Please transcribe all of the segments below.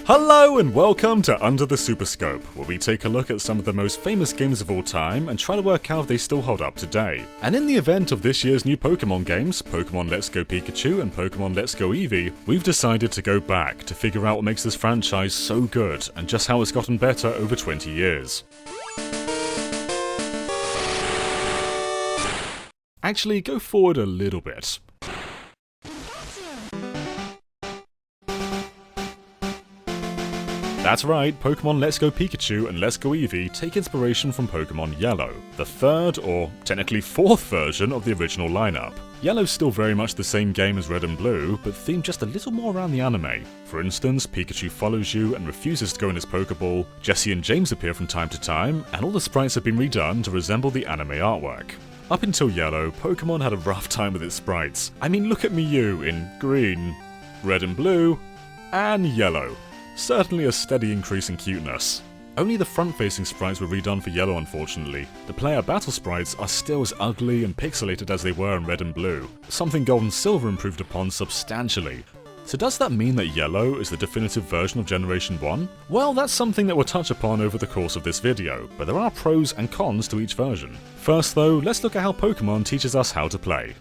Hello and welcome to Under the Superscope, where we take a look at some of the most famous games of all time and try to work out if they still hold up today. And in the event of this year's new Pokémon games, Pokémon Let's Go Pikachu and Pokémon Let's Go Eevee, we've decided to go back to figure out what makes this franchise so good and just how it's gotten better over 20 years. Actually, go forward a little bit. That's right, Pokémon Let's Go Pikachu and Let's Go Eevee take inspiration from Pokémon Yellow, the third, or technically fourth version of the original lineup. Yellow's still very much the same game as Red and Blue, but themed just a little more around the anime. For instance, Pikachu follows you and refuses to go in his Pokeball, Jessie and James appear from time to time, and all the sprites have been redone to resemble the anime artwork. Up until Yellow, Pokémon had a rough time with its sprites. I mean, look at Mew in green, Red and Blue, and Yellow. Certainly a steady increase in cuteness. Only the front-facing sprites were redone for Yellow, unfortunately. The player battle sprites are still as ugly and pixelated as they were in Red and Blue, something Gold and Silver improved upon substantially. So does that mean that Yellow is the definitive version of Generation 1? Well, that's something that we'll touch upon over the course of this video, but there are pros and cons to each version. First though, let's look at how Pokémon teaches us how to play.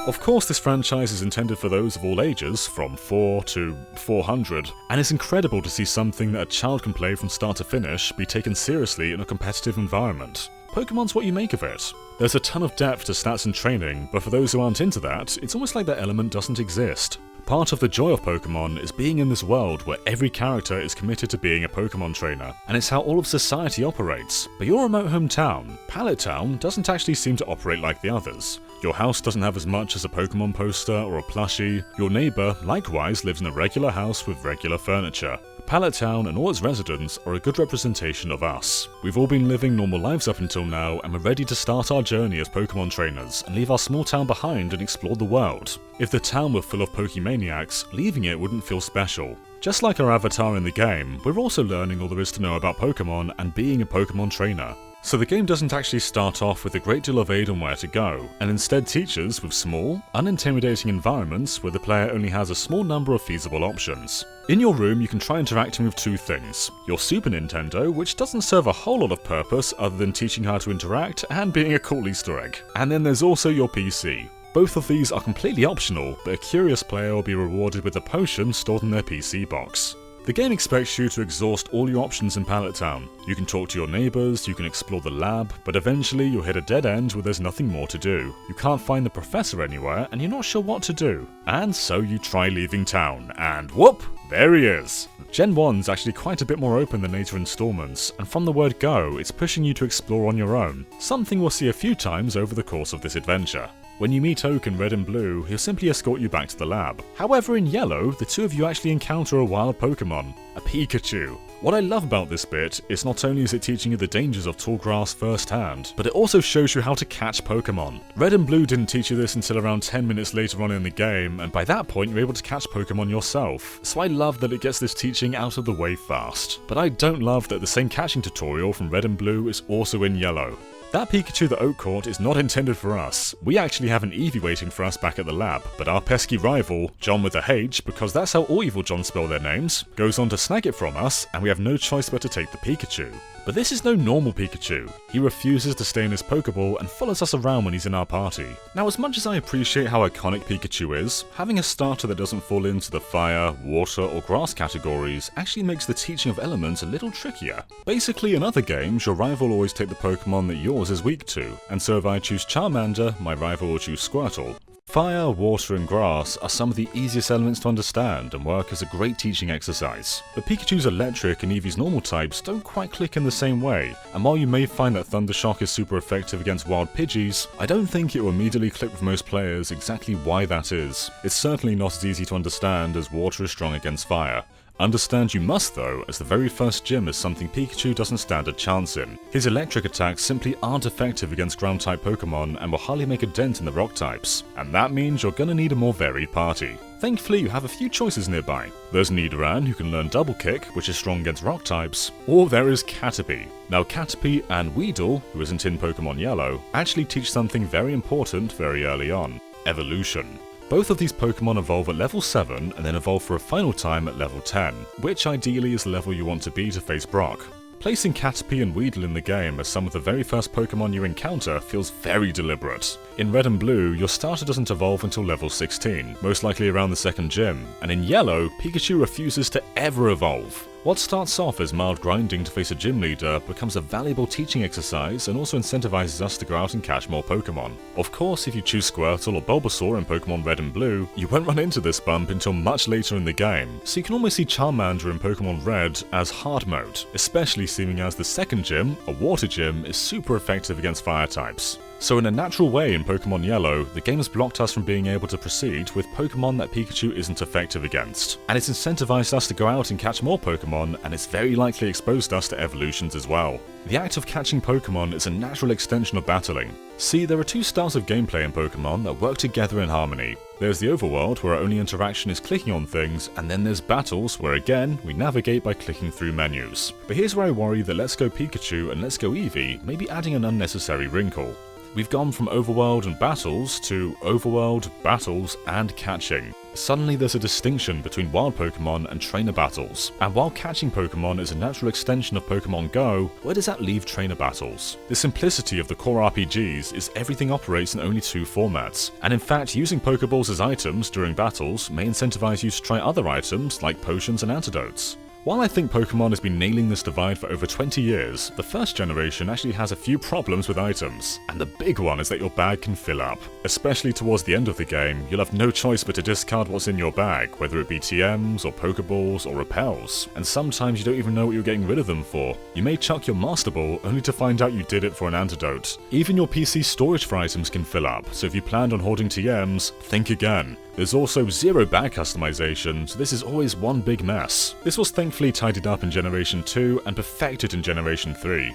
Of course, this franchise is intended for those of all ages, from 4 to 400, and it's incredible to see something that a child can play from start to finish be taken seriously in a competitive environment. Pokemon's what you make of it. There's a ton of depth to stats and training, but for those who aren't into that, it's almost like that element doesn't exist. Part of the joy of Pokémon is being in this world where every character is committed to being a Pokémon trainer, and it's how all of society operates. But your remote hometown, Pallet Town, doesn't actually seem to operate like the others. Your house doesn't have as much as a Pokémon poster or a plushie. Your neighbour, likewise, lives in a regular house with regular furniture. Pallet Town and all its residents are a good representation of us. We've all been living normal lives up until now, and we're ready to start our journey as Pokémon trainers and leave our small town behind and explore the world. If the town were full of Pokemaniacs, leaving it wouldn't feel special. Just like our avatar in the game, we're also learning all there is to know about Pokémon and being a Pokémon trainer. So the game doesn't actually start off with a great deal of aid on where to go, and instead teaches with small, unintimidating environments where the player only has a small number of feasible options. In your room, you can try interacting with two things: your Super Nintendo, which doesn't serve a whole lot of purpose other than teaching how to interact and being a cool Easter egg. And then there's also your PC. Both of these are completely optional, but a curious player will be rewarded with a potion stored in their PC box. The game expects you to exhaust all your options in Pallet Town. You can talk to your neighbours, you can explore the lab, but eventually you'll hit a dead end where there's nothing more to do. You can't find the professor anywhere, and you're not sure what to do. And so you try leaving town, and whoop! There he is! Gen 1's actually quite a bit more open than later installments, and from the word go, it's pushing you to explore on your own, something we'll see a few times over the course of this adventure. When you meet Oak in Red and Blue, he'll simply escort you back to the lab. However, in Yellow, the two of you actually encounter a wild Pokémon, a Pikachu. What I love about this bit is not only is it teaching you the dangers of tall grass firsthand, but it also shows you how to catch Pokémon. Red and Blue didn't teach you this until around 10 minutes later on in the game, and by that point you're able to catch Pokémon yourself. So I love that it gets this teaching out of the way fast. But I don't love that the same catching tutorial from Red and Blue is also in Yellow. That Pikachu that Oak caught is not intended for us. We actually have an Eevee waiting for us back at the lab, but our pesky rival, John with a H, because that's how all evil Johns spell their names, goes on to snag it from us, and we have no choice but to take the Pikachu. But this is no normal Pikachu. He refuses to stay in his Pokeball and follows us around when he's in our party. Now, as much as I appreciate how iconic Pikachu is, having a starter that doesn't fall into the fire, water, or grass categories actually makes the teaching of elements a little trickier. Basically, in other games, your rival will always take the Pokemon that yours is weak to, and so if I choose Charmander, my rival will choose Squirtle. Fire, water, and grass are some of the easiest elements to understand and work as a great teaching exercise. But Pikachu's electric and Eevee's normal types don't quite click in the same way, and while you may find that Thunder Shock is super effective against wild Pidgeys, I don't think it will immediately click with most players exactly why that is. It's certainly not as easy to understand as water is strong against fire. Understand you must though, as the very first gym is something Pikachu doesn't stand a chance in. His electric attacks simply aren't effective against ground type Pokemon and will hardly make a dent in the rock types, and that means you're gonna need a more varied party. Thankfully you have a few choices nearby. There's Nidoran, who can learn Double Kick, which is strong against rock types, or there is Caterpie. Now Caterpie and Weedle, who isn't in Pokemon Yellow, actually teach something very important very early on: evolution. Both of these Pokemon evolve at level 7 and then evolve for a final time at level 10, which ideally is the level you want to be to face Brock. Placing Caterpie and Weedle in the game as some of the very first Pokemon you encounter feels very deliberate. In Red and Blue, your starter doesn't evolve until level 16, most likely around the second gym, and in Yellow, Pikachu refuses to ever evolve. What starts off as mild grinding to face a gym leader becomes a valuable teaching exercise and also incentivizes us to go out and catch more Pokemon. Of course, if you choose Squirtle or Bulbasaur in Pokemon Red and Blue, you won't run into this bump until much later in the game, so you can almost see Charmander in Pokemon Red as hard mode, especially seeming as the second gym, a water gym, is super effective against fire types. So in a natural way in Pokemon Yellow, the game has blocked us from being able to proceed with Pokemon that Pikachu isn't effective against. And it's incentivized us to go out and catch more Pokemon, and it's very likely exposed us to evolutions as well. The act of catching Pokemon is a natural extension of battling. See, there are two styles of gameplay in Pokemon that work together in harmony. There's the overworld, where our only interaction is clicking on things, and then there's battles, where again, we navigate by clicking through menus. But here's where I worry that Let's Go Pikachu and Let's Go Eevee may be adding an unnecessary wrinkle. We've gone from overworld and battles to overworld, battles, and catching. Suddenly there's a distinction between wild Pokemon and trainer battles, and while catching Pokemon is a natural extension of Pokemon Go, where does that leave trainer battles? The simplicity of the core RPGs is everything operates in only two formats, and in fact using Pokeballs as items during battles may incentivize you to try other items like potions and antidotes. While I think Pokemon has been nailing this divide for over 20 years, the first generation actually has a few problems with items, and the big one is that your bag can fill up. Especially towards the end of the game, you'll have no choice but to discard what's in your bag, whether it be TMs, or Pokeballs, or Repels, and sometimes you don't even know what you're getting rid of them for. You may chuck your Master Ball only to find out you did it for an antidote. Even your PC storage for items can fill up, so if you planned on hoarding TMs, think again. There's also zero bag customization, so this is always one big mess. This was thankfully tidied up in Generation 2 and perfected in Generation 3.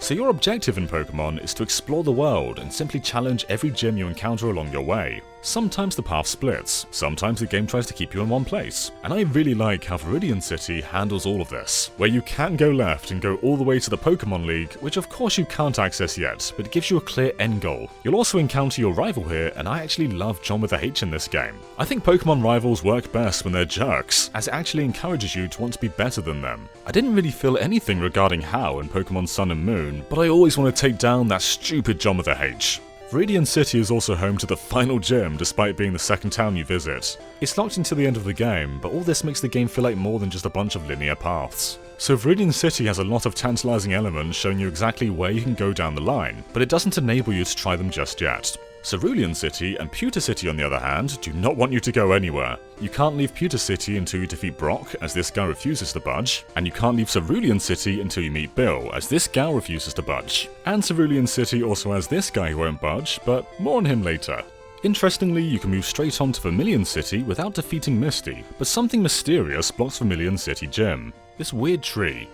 So your objective in Pokemon is to explore the world and simply challenge every gym you encounter along your way. Sometimes the path splits, sometimes the game tries to keep you in one place, and I really like how Viridian City handles all of this, where you can go left and go all the way to the Pokemon League, which of course you can't access yet, but it gives you a clear end goal. You'll also encounter your rival here, and I actually love John with a H in this game. I think Pokemon rivals work best when they're jerks, as it actually encourages you to want to be better than them. I didn't really feel anything regarding how in Pokemon Sun and Moon, but I always want to take down that stupid John with a H. Viridian City is also home to the final gym despite being the second town you visit. It's locked until the end of the game, but all this makes the game feel like more than just a bunch of linear paths. So Viridian City has a lot of tantalizing elements showing you exactly where you can go down the line, but it doesn't enable you to try them just yet. Cerulean City and Pewter City on the other hand do not want you to go anywhere. You can't leave Pewter City until you defeat Brock, as this guy refuses to budge, and you can't leave Cerulean City until you meet Bill, as this gal refuses to budge. And Cerulean City also has this guy who won't budge, but more on him later. Interestingly, you can move straight on to Vermilion City without defeating Misty, but something mysterious blocks Vermilion City Gym. This weird tree.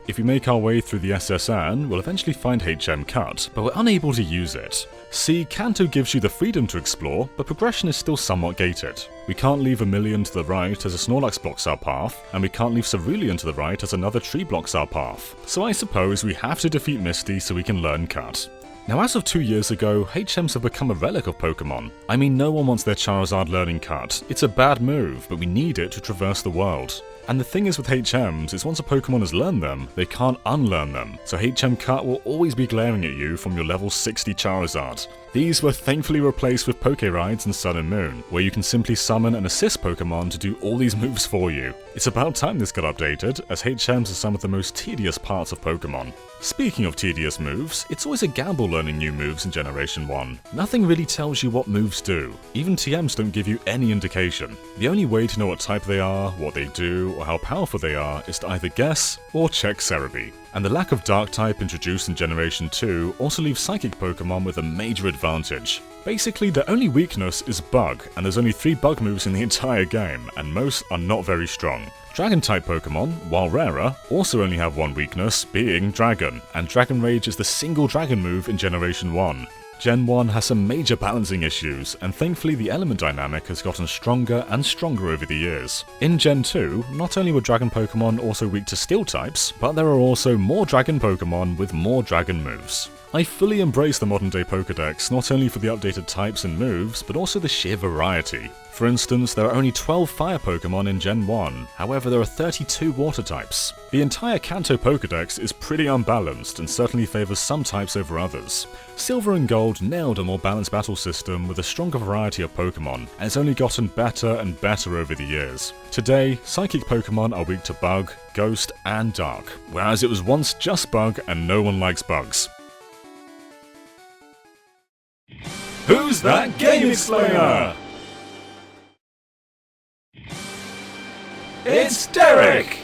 If we make our way through the SSN, we'll eventually find HM Cut, but we're unable to use it. See, Kanto gives you the freedom to explore, but progression is still somewhat gated. We can't leave Vermilion to the right as a Snorlax blocks our path, and we can't leave Cerulean to the right as another tree blocks our path. So I suppose we have to defeat Misty so we can learn Cut. Now as of 2 years ago, HMs have become a relic of Pokemon. I mean, no one wants their Charizard learning Cut. It's a bad move, but we need it to traverse the world. And the thing is with HMs is once a Pokemon has learned them, they can't unlearn them, so HM Cut will always be glaring at you from your level 60 Charizard. These were thankfully replaced with Poké Rides in Sun and Moon, where you can simply summon and assist Pokemon to do all these moves for you. It's about time this got updated, as HMs are some of the most tedious parts of Pokemon. Speaking of tedious moves, it's always a gamble learning new moves in Generation 1. Nothing really tells you what moves do. Even TMs don't give you any indication. The only way to know what type they are, what they do, or how powerful they are is to either guess or check Cerebi. And the lack of Dark type introduced in Generation 2 also leaves Psychic Pokemon with a major advantage. Basically, their only weakness is Bug, and there's only 3 Bug moves in the entire game, and most are not very strong. Dragon-type Pokemon, while rarer, also only have one weakness, being Dragon, and Dragon Rage is the single Dragon move in Generation 1. Gen 1 has some major balancing issues, and thankfully the element dynamic has gotten stronger and stronger over the years. In Gen 2, not only were dragon Pokémon also weak to steel types, but there are also more dragon Pokémon with more dragon moves. I fully embrace the modern day Pokédex not only for the updated types and moves, but also the sheer variety. For instance, there are only 12 fire Pokémon in Gen 1, however there are 32 water types. The entire Kanto Pokédex is pretty unbalanced and certainly favours some types over others. Silver and Gold nailed a more balanced battle system with a stronger variety of Pokémon, and it's only gotten better and better over the years. Today, Psychic Pokémon are weak to Bug, Ghost and Dark, whereas it was once just Bug and no one likes bugs. Who's that GameXplainer? It's Derek!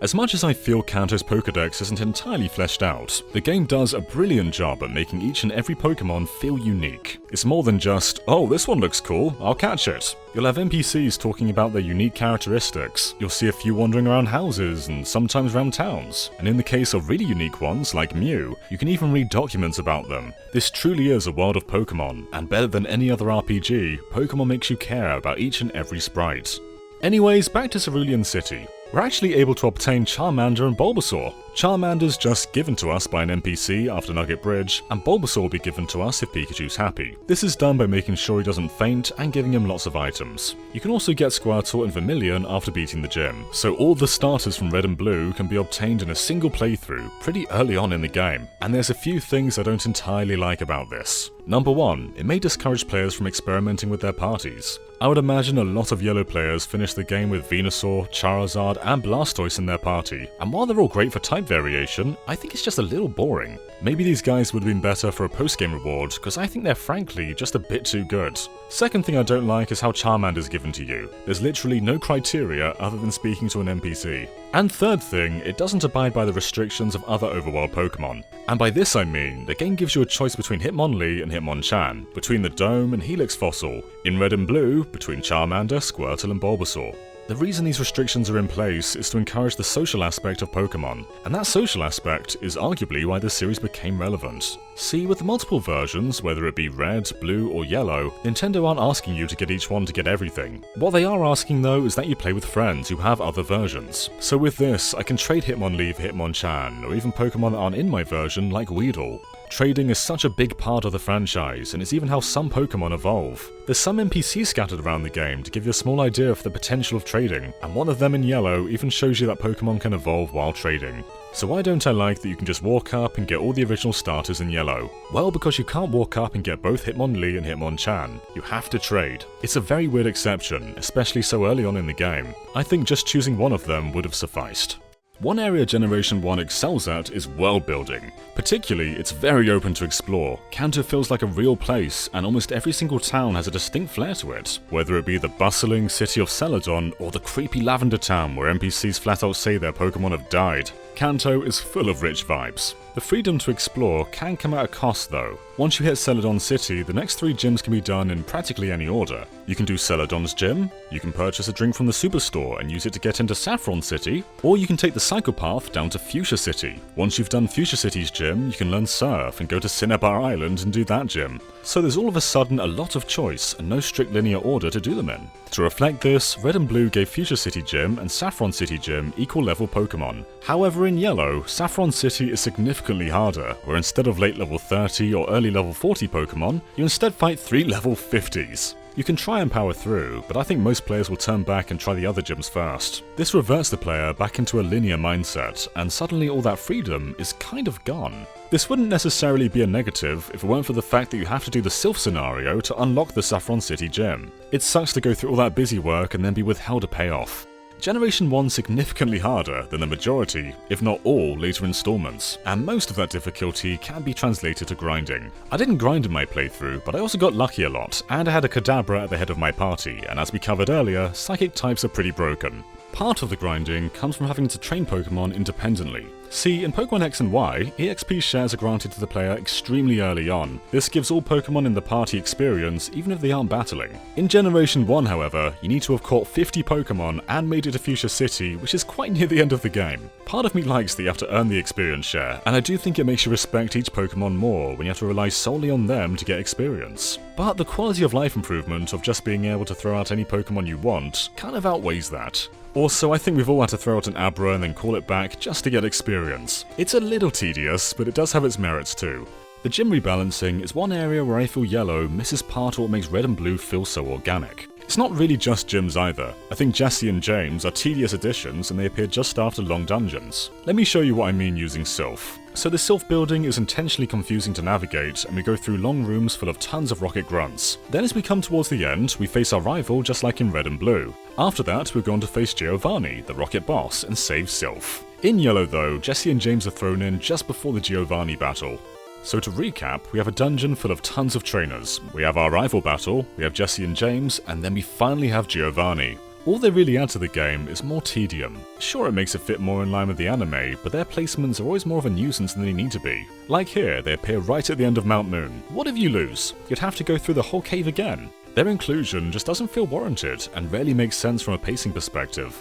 As much as I feel Kanto's Pokédex isn't entirely fleshed out, the game does a brilliant job at making each and every Pokémon feel unique. It's more than just, oh, this one looks cool, I'll catch it. You'll have NPCs talking about their unique characteristics, you'll see a few wandering around houses and sometimes around towns, and in the case of really unique ones like Mew, you can even read documents about them. This truly is a world of Pokémon, and better than any other RPG, Pokémon makes you care about each and every sprite. Anyways, back to Viridian City. We're actually able to obtain Charmander and Bulbasaur. Charmander's just given to us by an NPC after Nugget Bridge, and Bulbasaur will be given to us if Pikachu's happy. This is done by making sure he doesn't faint and giving him lots of items. You can also get Squirtle and Vermilion after beating the gym, so all the starters from Red and Blue can be obtained in a single playthrough pretty early on in the game. And there's a few things I don't entirely like about this. Number 1, it may discourage players from experimenting with their parties. I would imagine a lot of Yellow players finish the game with Venusaur, Charizard and Blastoise in their party, and while they're all great for type variation, I think it's just a little boring. Maybe these guys would have been better for a post-game reward, because I think they're frankly just a bit too good. Second thing I don't like is how Charmander's given to you. There's literally no criteria other than speaking to an NPC. And third thing, it doesn't abide by the restrictions of other overworld Pokemon. And by this I mean, the game gives you a choice between Hitmonlee and Hitmonchan, between the Dome and Helix Fossil, in Red and Blue, between Charmander, Squirtle and Bulbasaur. The reason these restrictions are in place is to encourage the social aspect of Pokemon, and that social aspect is arguably why this series became relevant. See, with the multiple versions, whether it be Red, Blue or Yellow, Nintendo aren't asking you to get each one to get everything. What they are asking though is that you play with friends who have other versions. So with this, I can trade Hitmonlee for Hitmonchan, or even Pokemon that aren't in my version like Weedle. Trading is such a big part of the franchise, and it's even how some Pokemon evolve. There's some NPCs scattered around the game to give you a small idea of the potential of trading, and one of them in Yellow even shows you that Pokemon can evolve while trading. So why don't I like that you can just walk up and get all the original starters in Yellow? Well, because you can't walk up and get both Hitmonlee and Hitmonchan. You have to trade. It's a very weird exception, especially so early on in the game. I think just choosing one of them would have sufficed. One area Generation 1 excels at is world building. Particularly, it's very open to explore. Kanto feels like a real place, and almost every single town has a distinct flair to it, whether it be the bustling city of Celadon or the creepy lavender town where NPCs flat out say their Pokemon have died. Kanto is full of rich vibes. The freedom to explore can come at a cost though. Once you hit Celadon City, the next 3 gyms can be done in practically any order. You can do Celadon's gym, you can purchase a drink from the superstore and use it to get into Saffron City, or you can take the cycle path down to Fuchsia City. Once you've done Fuchsia City's gym, you can learn Surf and go to Cinnabar Island and do that gym. So there's all of a sudden a lot of choice and no strict linear order to do them in. To reflect this, Red and Blue gave Fuchsia City Gym and Saffron City Gym equal level Pokemon. However, in Yellow, Saffron City is significantly harder, where instead of late level 30 or early level 40 Pokemon, you instead fight 3 level 50s. You can try and power through, but I think most players will turn back and try the other gyms first. This reverts the player back into a linear mindset, and suddenly all that freedom is kind of gone. This wouldn't necessarily be a negative if it weren't for the fact that you have to do the Sylph scenario to unlock the Saffron City gym. It sucks to go through all that busy work and then be withheld a payoff. Generation 1 significantly harder than the majority, if not all, later installments, and most of that difficulty can be translated to grinding. I didn't grind in my playthrough, but I also got lucky a lot, and I had a Kadabra at the head of my party, and as we covered earlier, psychic types are pretty broken. Part of the grinding comes from having to train Pokemon independently. See, in Pokémon X and Y, Exp Shares are granted to the player extremely early on. This gives all Pokémon in the party experience, even if they aren't battling. In Generation 1, however, you need to have caught 50 Pokémon and made it to Fuchsia City, which is quite near the end of the game. Part of me likes that you have to earn the experience share, and I do think it makes you respect each Pokémon more when you have to rely solely on them to get experience. But the quality of life improvement of just being able to throw out any Pokémon you want kind of outweighs that. Also, I think we've all had to throw out an Abra and then call it back just to get experience. It's a little tedious, but it does have its merits too. The gym rebalancing is one area where I feel Yellow misses part of what makes Red and Blue feel so organic. It's not really just gyms either. I think Jesse and James are tedious additions and they appear just after long dungeons. Let me show you what I mean using Sylph. So the Sylph building is intentionally confusing to navigate, and we go through long rooms full of tons of rocket grunts. Then as we come towards the end, we face our rival just like in Red and Blue. After that, we're going to face Giovanni, the rocket boss, and save Sylph. In Yellow though, Jesse and James are thrown in just before the Giovanni battle. So to recap, we have a dungeon full of tons of trainers. We have our rival battle, we have Jesse and James, and then we finally have Giovanni. All they really add to the game is more tedium. Sure, it makes it fit more in line with the anime, but their placements are always more of a nuisance than they need to be. Like here, they appear right at the end of Mount Moon. What if you lose? You'd have to go through the whole cave again. Their inclusion just doesn't feel warranted, and rarely makes sense from a pacing perspective.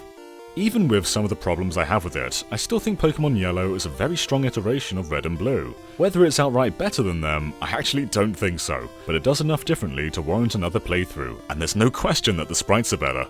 Even with some of the problems I have with it, I still think Pokémon Yellow is a very strong iteration of Red and Blue. Whether it's outright better than them, I actually don't think so, but it does enough differently to warrant another playthrough, and there's no question that the sprites are better.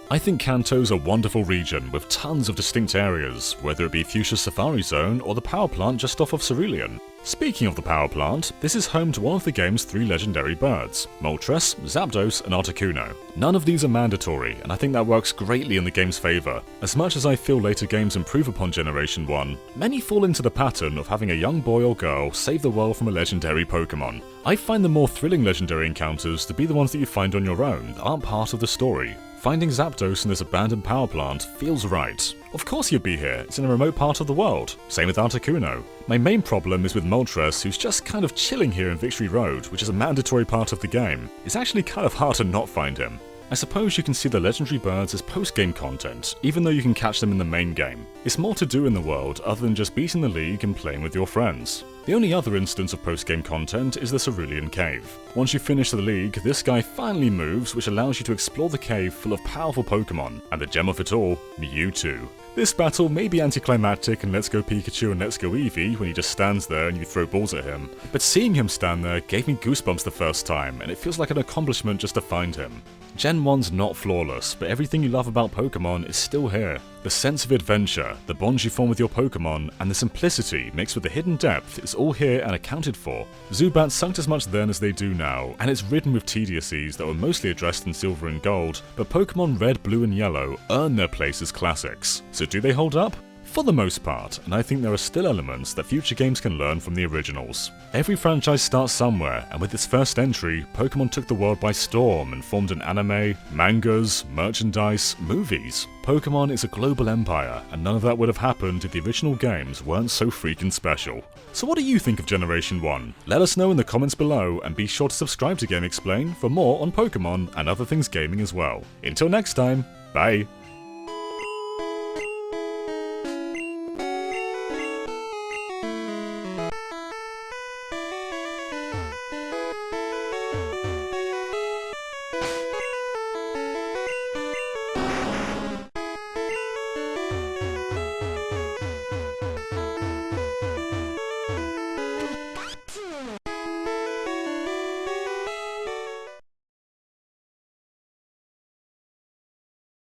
I think Kanto's a wonderful region with tons of distinct areas, whether it be Fuchsia Safari Zone or the power plant just off of Cerulean. Speaking of the power plant, this is home to one of the game's 3 legendary birds, Moltres, Zapdos and Articuno. None of these are mandatory, and I think that works greatly in the game's favour. As much as I feel later games improve upon Generation 1, many fall into the pattern of having a young boy or girl save the world from a legendary Pokémon. I find the more thrilling legendary encounters to be the ones that you find on your own that aren't part of the story. Finding Zapdos in this abandoned power plant feels right. Of course he'd be here, it's in a remote part of the world. Same with Articuno. My main problem is with Moltres, who's just kind of chilling here in Victory Road, which is a mandatory part of the game. It's actually kind of hard to not find him. I suppose you can see the legendary birds as post-game content, even though you can catch them in the main game. It's more to do in the world other than just beating the league and playing with your friends. The only other instance of post-game content is the Cerulean Cave. Once you finish the league, this guy finally moves, which allows you to explore the cave full of powerful Pokémon, and the gem of it all, Mewtwo. This battle may be anticlimactic and Let's Go Pikachu and Let's Go Eevee when he just stands there and you throw balls at him, but seeing him stand there gave me goosebumps the first time, and it feels like an accomplishment just to find him. Gen 1's not flawless, but everything you love about Pokémon is still here. The sense of adventure, the bonds you form with your Pokémon, and the simplicity mixed with the hidden depth is all here and accounted for. Zubat sucked as much then as they do now, and it's ridden with tediousness that were mostly addressed in Silver and Gold, but Pokémon Red, Blue and Yellow earn their place as classics. So do they hold up? For the most part, and I think there are still elements that future games can learn from the originals. Every franchise starts somewhere, and with its first entry, Pokémon took the world by storm and formed an anime, mangas, merchandise, movies. Pokémon is a global empire, and none of that would have happened if the original games weren't so freaking special. So what do you think of Generation 1? Let us know in the comments below, and be sure to subscribe to GameXplain for more on Pokémon and other things gaming as well. Until next time, bye!